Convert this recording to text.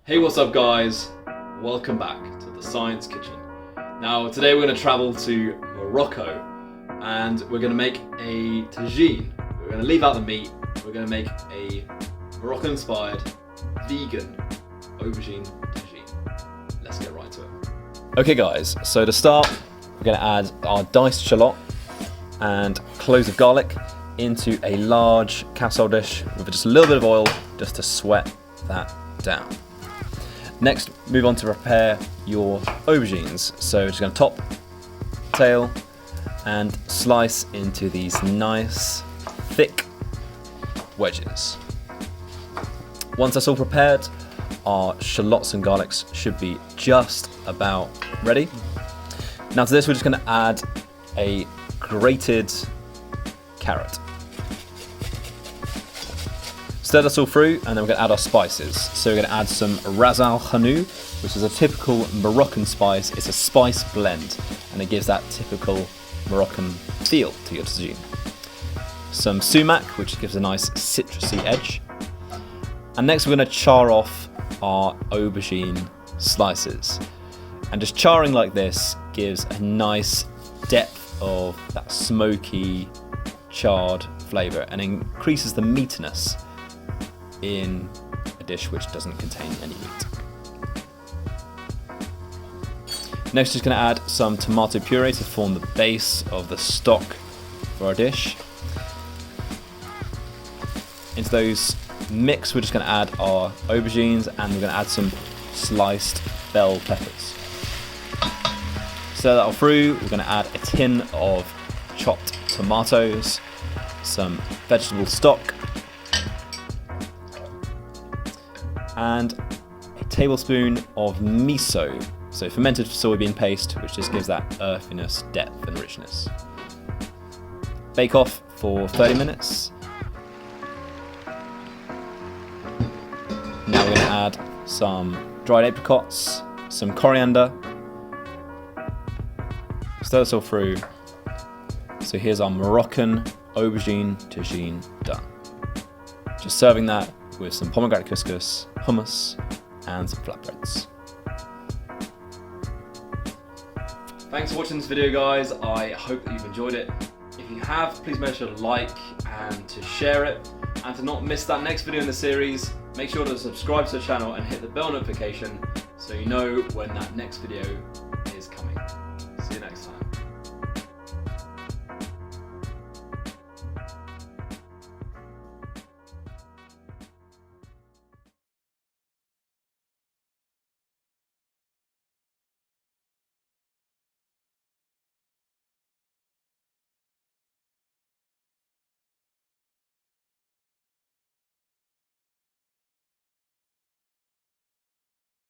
Hey, what's up guys? Welcome back to the Science Kitchen. Now today we're going to travel to Morocco and we're going to make a tagine. We're going to leave out the meat. We're going to make a Moroccan inspired vegan aubergine tagine. Let's get right to it. Okay guys, so to start we're going to add our diced shallot and cloves of garlic into a large casserole dish with just a little bit of oil just to sweat that down. Next, move on to prepare your aubergines. So just going to top, tail, and slice into these nice, thick wedges. Once that's all prepared, our shallots and garlics should be just about ready. Now to this, we're just going to add a grated carrot. Stir this all through, and then we're going to add our spices. So we're going to add some ras al khanou, which is a typical Moroccan spice. It's a spice blend, and it gives that typical Moroccan feel to your tagine. Some sumac, which gives a nice citrusy edge. And next we're going to char off our aubergine slices. And just charring like this gives a nice depth of that smoky, charred flavour and increases the meatiness in a dish which doesn't contain any meat. Next, just going to add some tomato puree to form the base of the stock for our dish. Into those mix, we're just going to add our aubergines and we're going to add some sliced bell peppers. Stir that all through. We're going to add a tin of chopped tomatoes, some vegetable stock, and a tablespoon of miso, so fermented soybean paste, which just gives that earthiness, depth and richness. Bake off for 30 minutes. Now we're going to add some dried apricots, some coriander, stir this all through. So here's our Moroccan aubergine tagine done. Just serving that with some pomegranate couscous, hummus, and some flatbreads. Thanks for watching this video guys, I hope that you've enjoyed it. If you have, please make sure to like and to share it. And to not miss that next video in the series, make sure to subscribe to the channel and hit the bell notification so you know when that next video